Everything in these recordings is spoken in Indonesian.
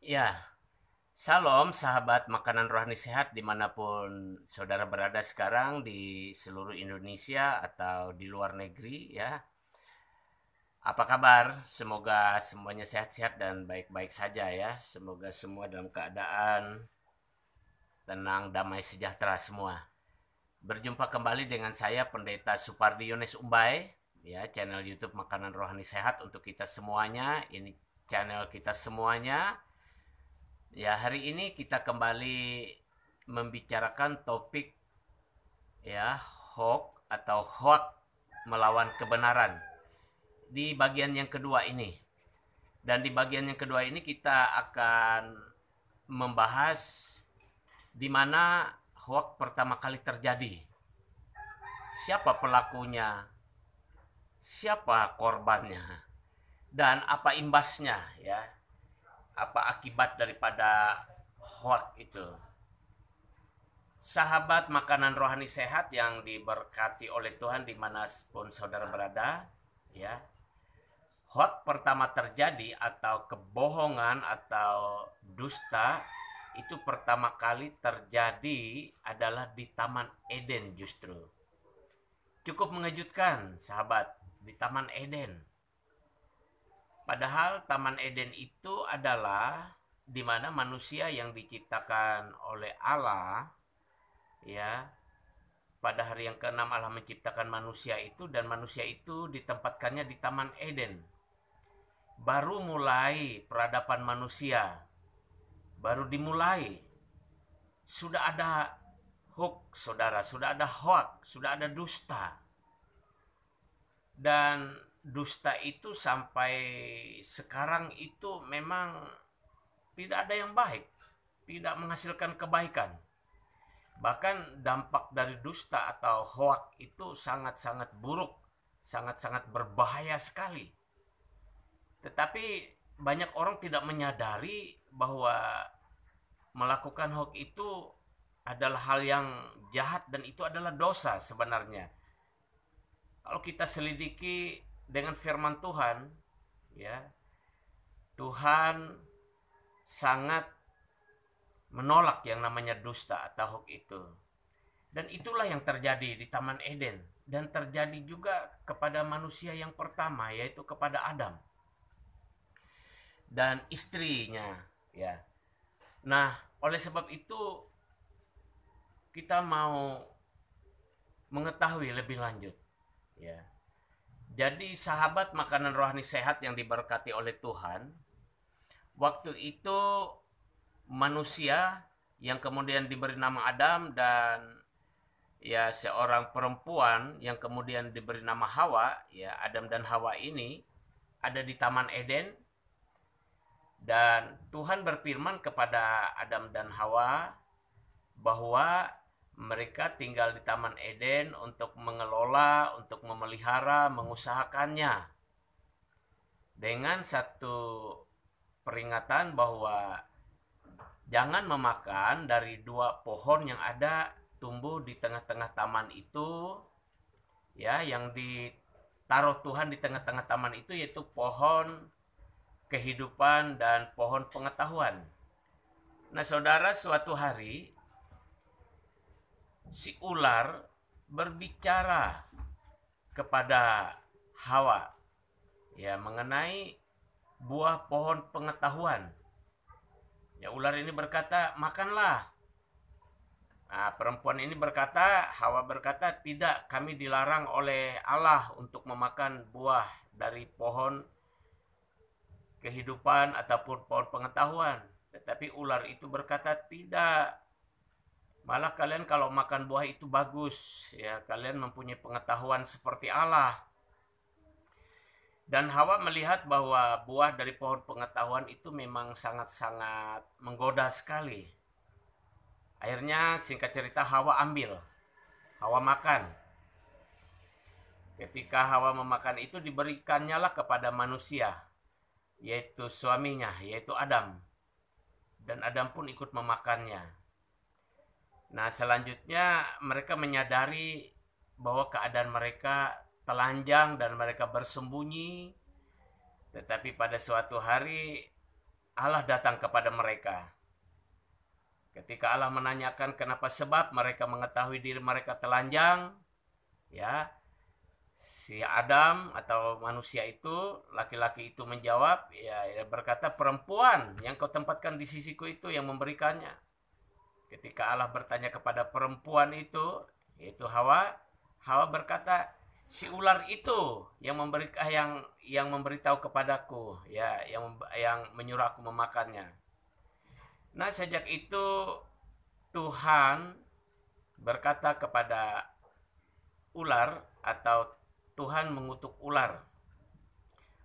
Ya, salam sahabat makanan rohani sehat dimanapun saudara berada sekarang di seluruh Indonesia atau di luar negeri ya. Apa kabar? Semoga semuanya sehat-sehat dan baik-baik saja ya. Semoga semua dalam keadaan tenang, damai, sejahtera semua. Berjumpa kembali dengan saya Pendeta Supardi Yunes Umbai ya, channel YouTube Makanan Rohani Sehat untuk kita semuanya. Ini channel kita semuanya. Ya, hari ini kita kembali membicarakan topik ya, hoax atau hoax melawan kebenaran di bagian yang kedua ini. Dan di bagian yang kedua ini kita akan membahas di mana hoax pertama kali terjadi. Siapa pelakunya? Siapa korbannya? Dan apa imbasnya ya? Apa akibat daripada hoax itu? Sahabat makanan rohani sehat yang diberkati oleh Tuhan dimanapun saudara berada ya, hoax pertama terjadi atau kebohongan atau dusta itu pertama kali terjadi adalah di Taman Eden. Justru cukup mengejutkan sahabat, di Taman Eden. Padahal Taman Eden itu adalah di mana manusia yang diciptakan oleh Allah ya. Pada hari yang ke-6 Allah menciptakan manusia itu, dan manusia itu ditempatkannya di Taman Eden. Baru mulai peradaban manusia, baru dimulai sudah ada hoax, saudara, sudah ada hoax, sudah ada dusta. Dan dusta itu sampai sekarang itu memang tidak ada yang baik, tidak menghasilkan kebaikan. Bahkan dampak dari dusta atau hoax itu sangat-sangat buruk, sangat-sangat berbahaya sekali. Tetapi banyak orang tidak menyadari bahwa melakukan hoax itu adalah hal yang jahat dan itu adalah dosa sebenarnya. Kalau kita selidiki dengan firman Tuhan, ya, Tuhan sangat menolak yang namanya dusta atau hoax itu. Dan itulah yang terjadi di Taman Eden, dan terjadi juga kepada manusia yang pertama, yaitu kepada Adam dan istrinya ya. Nah, oleh sebab itu kita mau mengetahui lebih lanjut ya. Jadi sahabat makanan rohani sehat yang diberkati oleh Tuhan, waktu itu manusia yang kemudian diberi nama Adam dan ya seorang perempuan yang kemudian diberi nama Hawa, ya Adam dan Hawa ini ada di Taman Eden. Dan Tuhan berfirman kepada Adam dan Hawa bahwa mereka tinggal di Taman Eden untuk mengelola, untuk memelihara, mengusahakannya. Dengan satu peringatan bahwa jangan memakan dari dua pohon yang ada tumbuh di tengah-tengah taman itu, ya, yang ditaruh Tuhan di tengah-tengah taman itu, yaitu pohon kehidupan dan pohon pengetahuan. Nah, saudara, suatu hari si ular berbicara kepada Hawa ya mengenai buah pohon pengetahuan. Ya, ular ini berkata, "Makanlah." Nah, perempuan ini berkata, Hawa berkata, "Tidak, kami dilarang oleh Allah untuk memakan buah dari pohon kehidupan ataupun pohon pengetahuan." Tetapi ular itu berkata, "Tidak. Malah kalian kalau makan buah itu bagus, ya kalian mempunyai pengetahuan seperti Allah." Dan Hawa melihat bahwa buah dari pohon pengetahuan itu memang sangat-sangat menggoda sekali. Akhirnya singkat cerita Hawa ambil, Hawa makan. Ketika Hawa memakan itu, diberikannya lah kepada manusia, yaitu suaminya, yaitu Adam. Dan Adam pun ikut memakannya. Nah, selanjutnya mereka menyadari bahwa keadaan mereka telanjang dan mereka bersembunyi. Tetapi pada suatu hari Allah datang kepada mereka. Ketika Allah menanyakan kenapa sebab mereka mengetahui diri mereka telanjang, ya, si Adam atau manusia itu, laki-laki itu menjawab, ya berkata, perempuan yang kau tempatkan di sisiku itu yang memberikannya. Ketika Allah bertanya kepada perempuan itu, yaitu Hawa, Hawa berkata, si ular itu yang memberitahu kepadaku, ya, yang menyuruh aku memakannya. Nah, sejak itu Tuhan berkata kepada ular, atau Tuhan mengutuk ular.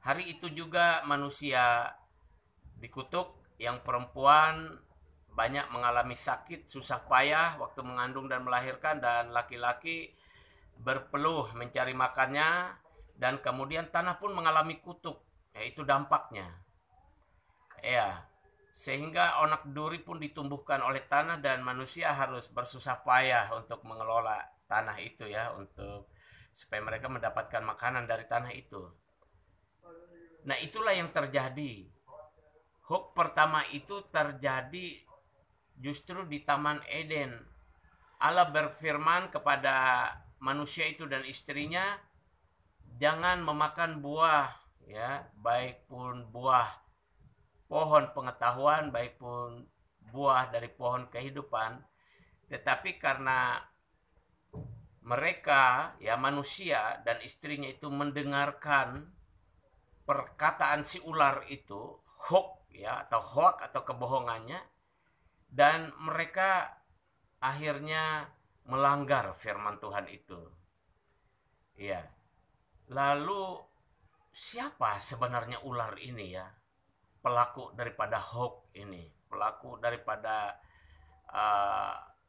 Hari itu juga manusia dikutuk, yang perempuan banyak mengalami sakit, susah payah waktu mengandung dan melahirkan, dan laki-laki berpeluh mencari makannya, dan kemudian tanah pun mengalami kutuk, yaitu dampaknya. Ya, sehingga onak duri pun ditumbuhkan oleh tanah, dan manusia harus bersusah payah untuk mengelola tanah itu, ya, untuk supaya mereka mendapatkan makanan dari tanah itu. Nah, itulah yang terjadi. Hoax pertama itu terjadi justru di Taman Eden. Allah berfirman kepada manusia itu dan istrinya, jangan memakan buah, ya, baik pun buah pohon pengetahuan, baik pun buah dari pohon kehidupan. Tetapi karena mereka, ya, manusia dan istrinya itu mendengarkan perkataan si ular itu, hoax, ya, atau hoax atau kebohongannya, dan mereka akhirnya melanggar firman Tuhan itu. Ya. Lalu siapa sebenarnya ular ini, ya? Pelaku daripada hoax ini, pelaku daripada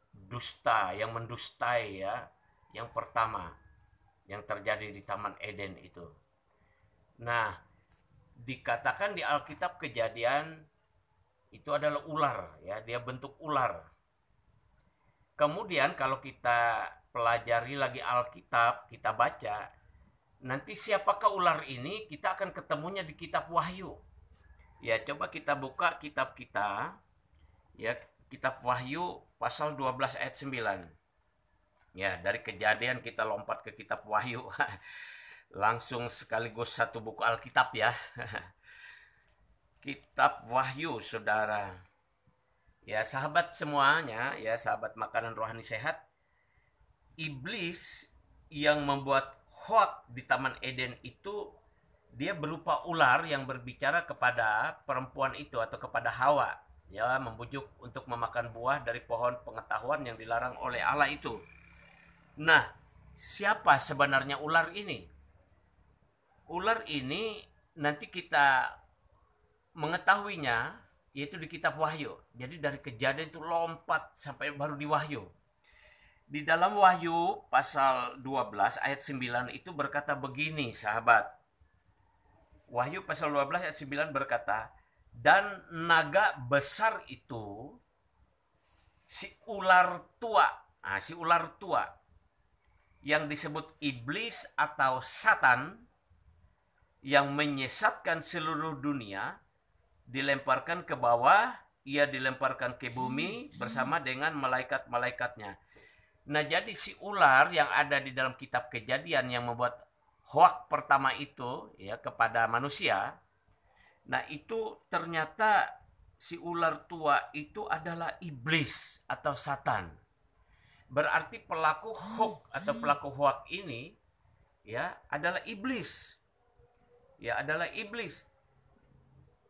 dusta yang mendustai, ya, yang pertama yang terjadi di Taman Eden itu. Nah, dikatakan di Alkitab Kejadian itu adalah ular, ya, dia bentuk ular. Kemudian kalau kita pelajari lagi Alkitab, kita baca, nanti siapakah ular ini, kita akan ketemunya di kitab Wahyu. Ya, coba kita buka kitab kita, ya, kitab Wahyu pasal 12 ayat 9. Ya, dari Kejadian kita lompat ke kitab Wahyu. Langsung sekaligus satu buku Alkitab, ya. Kitab Wahyu, saudara. Ya, sahabat semuanya, ya, sahabat makanan rohani sehat, iblis yang membuat hoax di Taman Eden itu, dia berupa ular yang berbicara kepada perempuan itu atau kepada Hawa, ya, membujuk untuk memakan buah dari pohon pengetahuan yang dilarang oleh Allah itu. Nah, siapa sebenarnya ular ini? Ular ini nanti kita mengetahuinya yaitu di kitab Wahyu. Jadi dari Kejadian itu lompat sampai baru di Wahyu. Di dalam Wahyu pasal 12 ayat 9 itu berkata begini, sahabat. Wahyu pasal 12 ayat 9 berkata, dan naga besar itu, si ular tua. Nah, si ular tua yang disebut iblis atau Satan, yang menyesatkan seluruh dunia, dilemparkan ke bawah, ia dilemparkan ke bumi bersama dengan malaikat-malaikatnya. Nah, jadi si ular yang ada di dalam kitab Kejadian yang membuat hoax pertama itu, ya, kepada manusia, nah itu ternyata si ular tua itu adalah iblis atau Satan. Berarti pelaku hoax atau pelaku hoax ini, ya, adalah iblis. Ya, adalah iblis.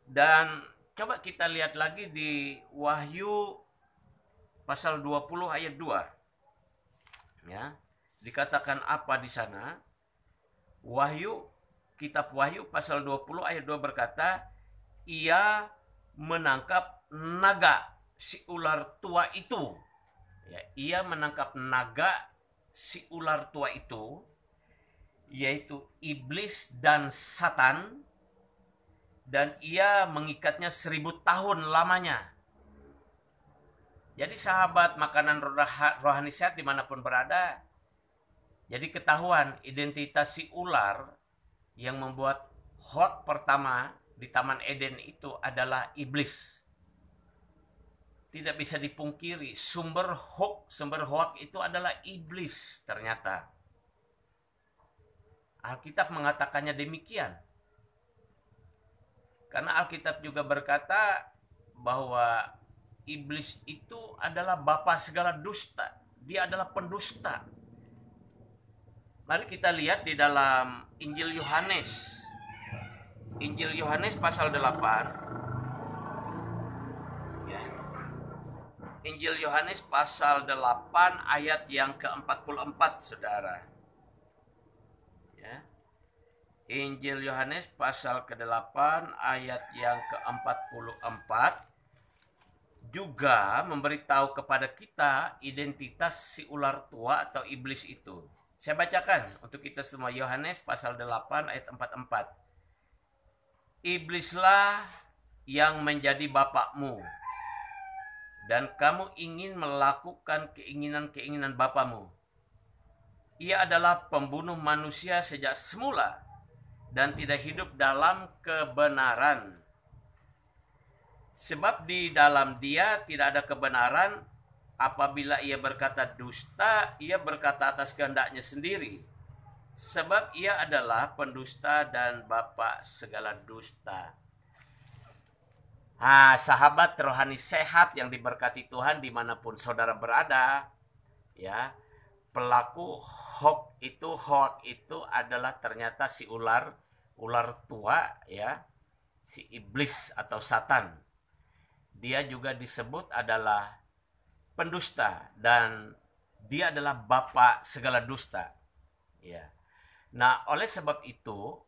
Dan coba kita lihat lagi di Wahyu pasal 20 ayat 2. Ya. Dikatakan apa di sana? Wahyu, kitab Wahyu pasal 20 ayat 2 berkata, ia menangkap naga, si ular tua itu. Ya, ia menangkap naga, si ular tua itu, yaitu iblis dan Satan, dan ia mengikatnya 1000 tahun lamanya. Jadi sahabat makanan rohani sehat dimanapun berada, jadi ketahuan identitas si ular yang membuat hoax pertama di Taman Eden itu adalah iblis. Tidak bisa dipungkiri, sumber hoak itu adalah iblis ternyata. Alkitab mengatakannya demikian. Karena Alkitab juga berkata bahwa iblis itu adalah bapa segala dusta. Dia adalah pendusta. Mari kita lihat di dalam Injil Yohanes. Injil Yohanes pasal 8. Injil Yohanes pasal 8 ayat yang ke-44, saudara. Ya. Injil Yohanes pasal ke-8 ayat yang ke-44 juga memberitahu kepada kita identitas si ular tua atau iblis itu. Saya bacakan untuk kita semua, Yohanes pasal 8 ayat 44. Iblislah yang menjadi bapakmu, dan kamu ingin melakukan keinginan-keinginan bapamu. Ia adalah pembunuh manusia sejak semula dan tidak hidup dalam kebenaran. Sebab di dalam dia tidak ada kebenaran. Apabila ia berkata dusta, ia berkata atas kehendaknya sendiri. Sebab ia adalah pendusta dan bapa segala dusta. Sahabat rohani sehat yang diberkati Tuhan dimanapun saudara berada, ya, pelaku hoak itu adalah ternyata si ular tua, ya, si iblis atau Satan. Dia juga disebut adalah pendusta dan dia adalah bapa segala dusta, ya. Nah, oleh sebab itu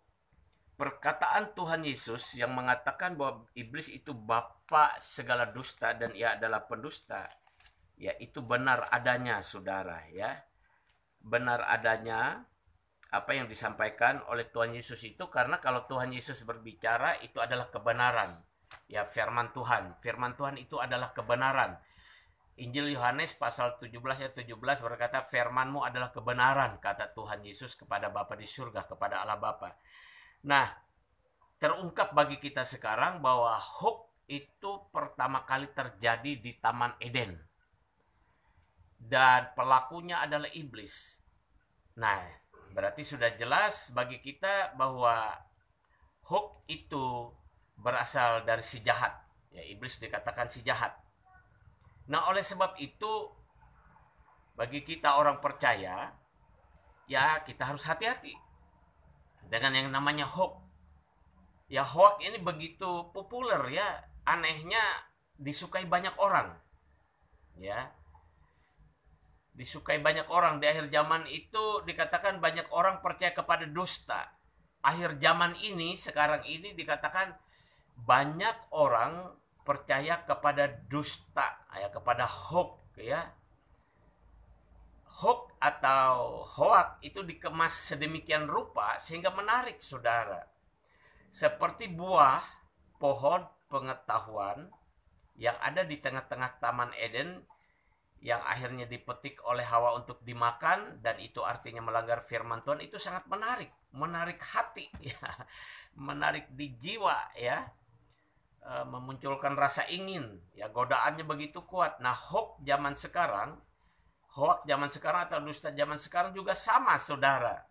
perkataan Tuhan Yesus yang mengatakan bahwa iblis itu bapa segala dusta dan ia adalah pendusta, ya, itu benar adanya, saudara, ya. Benar adanya apa yang disampaikan oleh Tuhan Yesus itu, karena kalau Tuhan Yesus berbicara itu adalah kebenaran. Ya, firman Tuhan itu adalah kebenaran. Injil Yohanes pasal 17 ayat 17 berkata, firman-Mu adalah kebenaran, kata Tuhan Yesus kepada Bapa di surga, kepada Allah Bapa. Nah, terungkap bagi kita sekarang bahwa hoak itu pertama kali terjadi di Taman Eden. Dan pelakunya adalah iblis. Nah, berarti sudah jelas bagi kita bahwa hoak itu berasal dari si jahat. Ya, iblis dikatakan si jahat. Nah, oleh sebab itu bagi kita orang percaya, ya, kita harus hati-hati dengan yang namanya hoak. Ya, hoak ini begitu populer, ya, anehnya disukai banyak orang, ya, disukai banyak orang. Di akhir zaman itu dikatakan banyak orang percaya kepada dusta. Akhir zaman ini, sekarang ini dikatakan banyak orang percaya kepada dusta, ya, kepada hoak, ya. Hoak atau hoak itu dikemas sedemikian rupa sehingga menarik, saudara. Seperti buah pohon pengetahuan yang ada di tengah-tengah Taman Eden yang akhirnya dipetik oleh Hawa untuk dimakan, dan itu artinya melanggar firman Tuhan. Itu sangat menarik hati, ya, menarik di jiwa, ya, memunculkan rasa ingin, ya, godaannya begitu kuat. Nah, hoak zaman sekarang atau dusta zaman sekarang juga sama, saudara.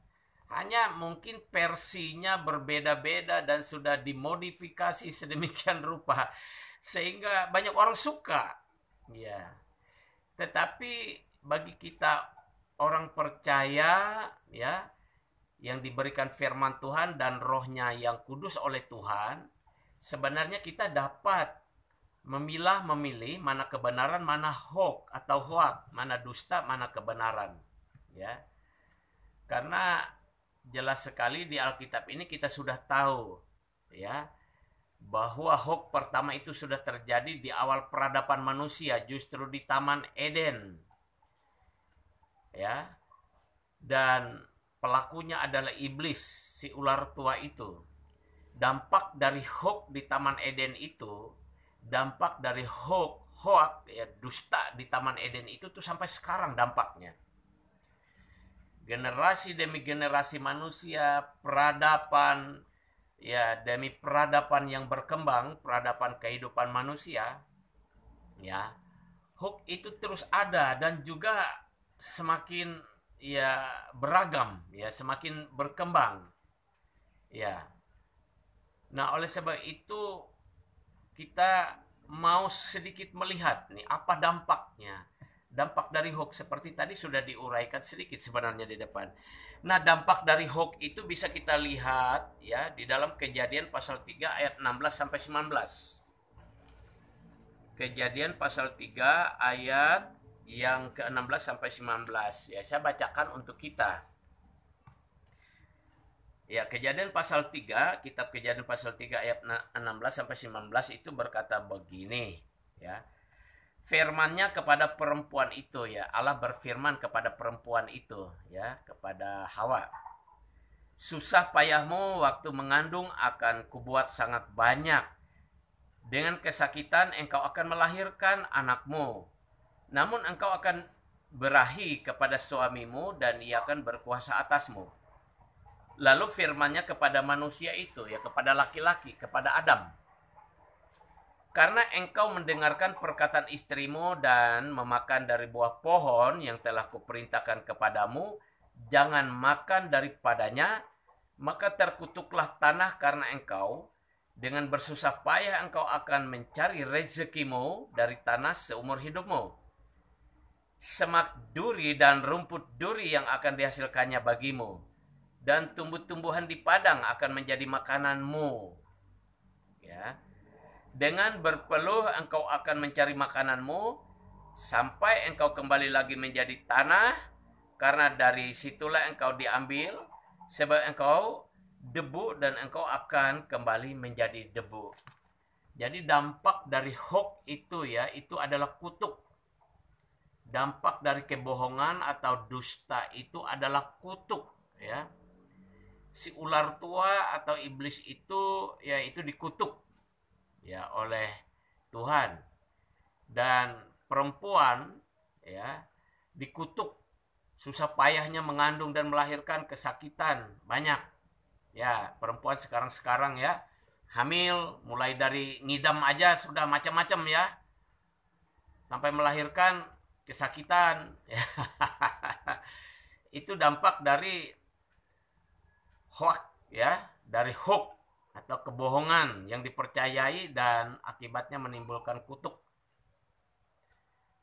Hanya mungkin versinya berbeda-beda dan sudah dimodifikasi sedemikian rupa sehingga banyak orang suka, ya. Tetapi bagi kita orang percaya, ya, yang diberikan firman Tuhan dan rohnya yang kudus oleh Tuhan, sebenarnya kita dapat memilih mana kebenaran, mana hoak atau hoak, mana dusta, mana kebenaran, ya. Karena jelas sekali di Alkitab ini kita sudah tahu, ya, bahwa hoak pertama itu sudah terjadi di awal peradaban manusia, justru di Taman Eden, ya. Dan pelakunya adalah iblis, si ular tua itu. Dampak dari hoak di Taman Eden itu, dampak dari hoak, ya, dusta di Taman Eden itu tuh sampai sekarang dampaknya. Generasi demi generasi manusia, peradaban, ya demi peradaban yang berkembang, peradaban kehidupan manusia, ya hoax itu terus ada dan juga semakin ya beragam, ya semakin berkembang, ya. Nah, oleh sebab itu kita mau sedikit melihat nih apa dampaknya. Dampak dari hoax seperti tadi sudah diuraikan sedikit sebenarnya di depan. Nah, dampak dari hoax itu bisa kita lihat ya di dalam Kejadian pasal 3 ayat 16 sampai 19. Kejadian pasal 3 ayat yang ke-16 sampai 19. Ya, saya bacakan untuk kita. Ya, Kejadian pasal 3, kitab Kejadian pasal 3 ayat 16 sampai 19 itu berkata begini, ya. Firman-Nya kepada perempuan itu, ya. Allah berfirman kepada perempuan itu, ya, kepada Hawa. Susah payahmu waktu mengandung akan kubuat sangat banyak. Dengan kesakitan engkau akan melahirkan anakmu. Namun engkau akan berahi kepada suamimu dan ia akan berkuasa atasmu. Lalu firman-Nya kepada manusia itu, ya kepada laki-laki, kepada Adam. Karena engkau mendengarkan perkataan istrimu dan memakan dari buah pohon yang telah kuperintahkan kepadamu, jangan makan daripadanya, maka terkutuklah tanah karena engkau. Dengan bersusah payah engkau akan mencari rezekimu dari tanah seumur hidupmu. Semak duri dan rumput duri yang akan dihasilkannya bagimu, dan tumbuh-tumbuhan di padang akan menjadi makananmu. Ya. Dengan berpeluh engkau akan mencari makananmu sampai engkau kembali lagi menjadi tanah, karena dari situlah engkau diambil, sebab engkau debu dan engkau akan kembali menjadi debu. Jadi dampak dari hoax itu, ya, itu adalah kutuk. Dampak dari kebohongan atau dusta itu adalah kutuk, ya. Si ular tua atau iblis itu, ya, itu dikutuk, ya, oleh Tuhan. Dan perempuan, ya, dikutuk, susah payahnya mengandung dan melahirkan, kesakitan banyak. Ya, perempuan sekarang ya, hamil mulai dari ngidam aja sudah macam-macam, ya, sampai melahirkan kesakitan. Ya. Itu dampak dari hoax, ya, dari hoax atau kebohongan yang dipercayai dan akibatnya menimbulkan kutuk.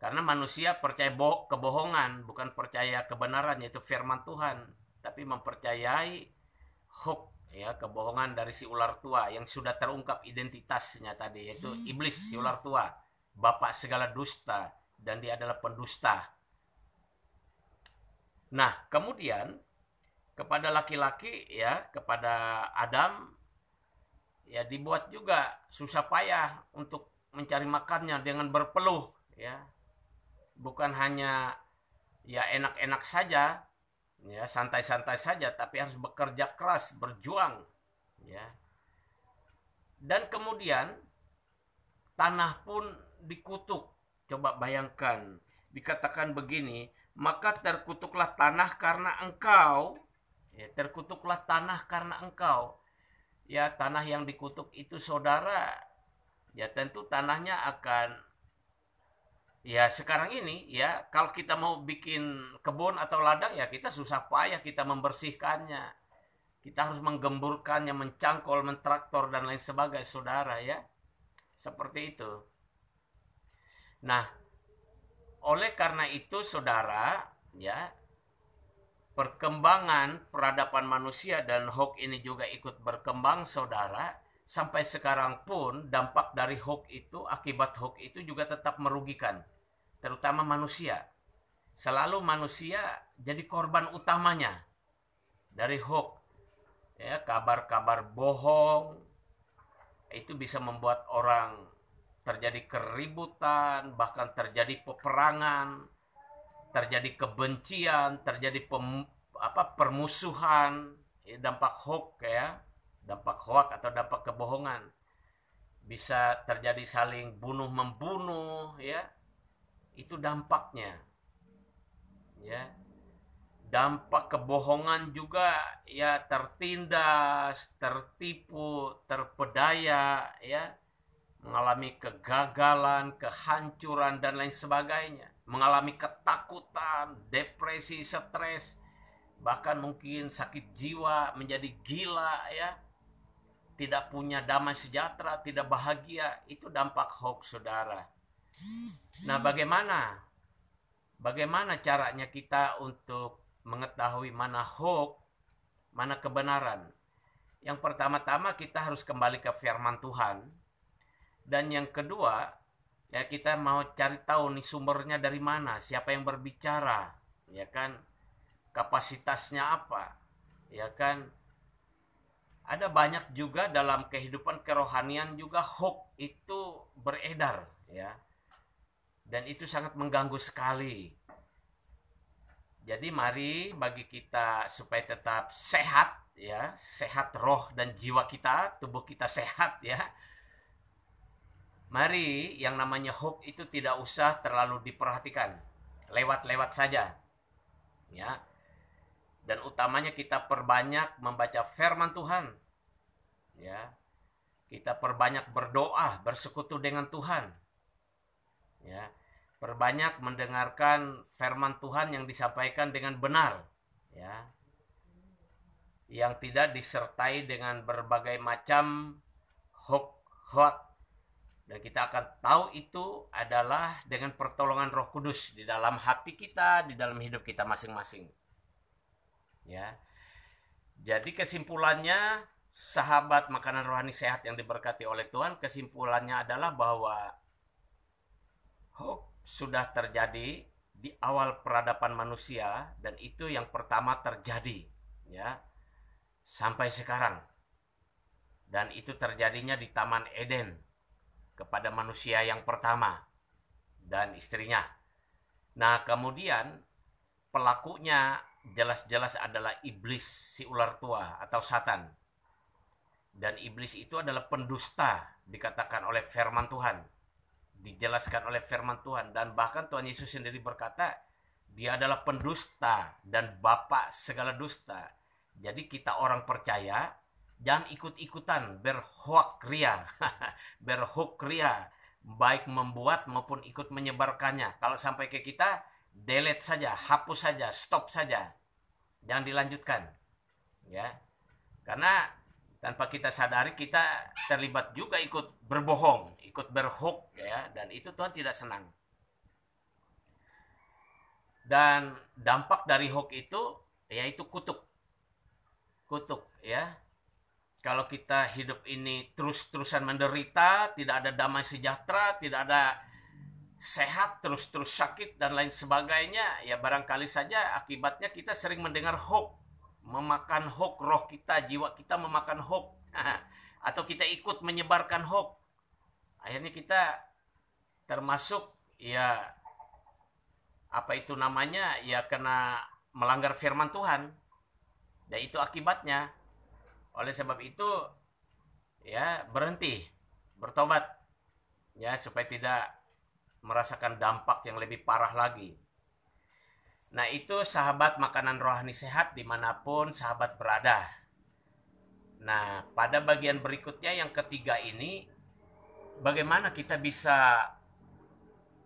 Karena manusia percaya kebohongan, bukan percaya kebenaran, yaitu firman Tuhan, tapi mempercayai hoax, ya, kebohongan dari si ular tua yang sudah terungkap identitasnya tadi, yaitu iblis, si ular tua, bapak segala dusta, dan dia adalah pendusta. Nah, kemudian kepada laki-laki, ya, kepada Adam, ya, dibuat juga susah payah untuk mencari makannya dengan berpeluh, ya. Bukan hanya ya enak-enak saja, ya, santai-santai saja, tapi harus bekerja keras, berjuang, ya. Dan kemudian tanah pun dikutuk. Coba bayangkan, dikatakan begini, maka terkutuklah tanah karena engkau, ya, terkutuklah tanah karena engkau. Ya, tanah yang dikutuk itu, saudara, ya tentu tanahnya akan, ya, sekarang ini, ya, kalau kita mau bikin kebun atau ladang, ya kita susah payah kita membersihkannya. Kita harus menggemburkannya, mencangkol, mentraktor dan lain sebagainya, saudara, ya. Seperti itu. Nah, oleh karena itu, saudara, ya, perkembangan peradaban manusia dan hoax ini juga ikut berkembang, saudara. Sampai sekarang pun dampak dari hoax itu, akibat hoax itu juga tetap merugikan, terutama manusia. Selalu manusia jadi korban utamanya dari hoax. Ya, kabar-kabar bohong itu bisa membuat orang terjadi keributan, bahkan terjadi peperangan, terjadi kebencian, terjadi permusuhan. Dampak hoax, ya, dampak hoax atau dampak kebohongan bisa terjadi saling bunuh membunuh, ya, itu dampaknya, ya. dampak kebohongan juga ya, tertindas, tertipu, terpedaya ya, mengalami kegagalan, kehancuran dan lain sebagainya, mengalami ketakutan, depresi, stres, bahkan mungkin sakit jiwa, menjadi gila ya, tidak punya damai sejahtera, tidak bahagia. Itu dampak hoax, saudara. Nah, bagaimana caranya kita untuk mengetahui mana hoax, mana kebenaran? Yang pertama-tama kita harus kembali ke firman Tuhan. Dan yang kedua, ya kita mau cari tahu nih sumbernya dari mana, siapa yang berbicara, ya kan? Kapasitasnya apa? Ya kan? Ada banyak juga dalam kehidupan kerohanian juga hoax itu beredar, ya. Dan itu sangat mengganggu sekali. Jadi mari bagi kita supaya tetap sehat ya, sehat roh dan jiwa kita, tubuh kita sehat ya. Mari yang namanya hoax itu tidak usah terlalu diperhatikan. Lewat-lewat saja. Ya. Dan utamanya kita perbanyak membaca firman Tuhan. Ya. Kita perbanyak berdoa, bersekutu dengan Tuhan. Ya. Perbanyak mendengarkan firman Tuhan yang disampaikan dengan benar, ya, yang tidak disertai dengan berbagai macam hoax. Dan kita akan tahu itu adalah dengan pertolongan Roh Kudus di dalam hati kita, di dalam hidup kita masing-masing. Ya. Jadi kesimpulannya, sahabat makanan rohani sehat yang diberkati oleh Tuhan, kesimpulannya adalah bahwa hoax sudah terjadi di awal peradaban manusia, dan itu yang pertama terjadi ya sampai sekarang. Dan itu terjadinya di Taman Eden kepada manusia yang pertama dan istrinya. Nah, kemudian pelakunya jelas-jelas adalah iblis, si ular tua atau Satan. Dan iblis itu adalah pendusta, dikatakan oleh firman Tuhan, dijelaskan oleh firman Tuhan. Dan bahkan Tuhan Yesus sendiri berkata, dia adalah pendusta dan bapa segala dusta. Jadi kita orang percaya jangan ikut-ikutan berhoakria berhokria, baik membuat maupun ikut menyebarkannya. Kalau sampai ke kita, delete saja, hapus saja, stop saja, jangan dilanjutkan ya. Karena tanpa kita sadari kita terlibat juga ikut berbohong, ikut berhoax ya, dan itu Tuhan tidak senang. Dan dampak dari hoax itu yaitu kutuk ya. Kalau kita hidup ini terus-terusan menderita, tidak ada damai sejahtera, tidak ada sehat, terus-terus sakit dan lain sebagainya, ya barangkali saja akibatnya kita sering mendengar hoax, memakan hoax, roh kita, jiwa kita memakan hoax atau kita ikut menyebarkan hoax. Akhirnya kita termasuk ya apa itu namanya, ya kena melanggar firman Tuhan. Dan itu akibatnya. Oleh sebab itu ya berhenti, bertobat ya, supaya tidak merasakan dampak yang lebih parah lagi. Nah, itu sahabat makanan rohani sehat dimanapun sahabat berada. Nah, pada bagian berikutnya yang ketiga ini, bagaimana kita bisa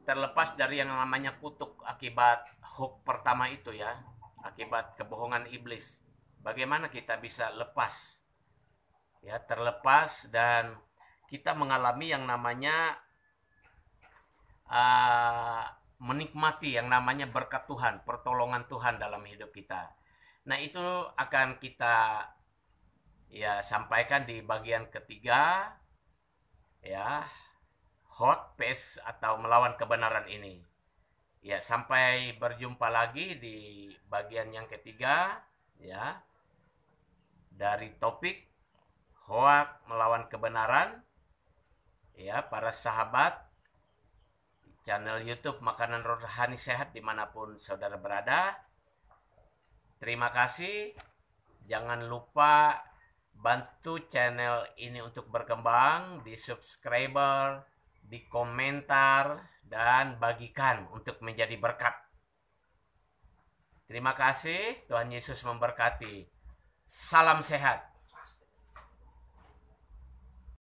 terlepas dari yang namanya kutuk akibat hoax pertama itu ya, akibat kebohongan iblis. Bagaimana kita bisa lepas ya, terlepas dan kita mengalami yang namanya menikmati yang namanya berkat Tuhan, pertolongan Tuhan dalam hidup kita. Nah, itu akan kita ya sampaikan di bagian ketiga ya, hoax PS atau melawan kebenaran ini. Ya, sampai berjumpa lagi di bagian yang ketiga ya, dari topik hoax melawan kebenaran ya, para sahabat channel YouTube Makanan Rohani Sehat dimanapun saudara berada. Terima kasih. Jangan lupa bantu channel ini untuk berkembang, di subscriber, di komentar, dan bagikan untuk menjadi berkat. Terima kasih, Tuhan Yesus memberkati. Salam sehat.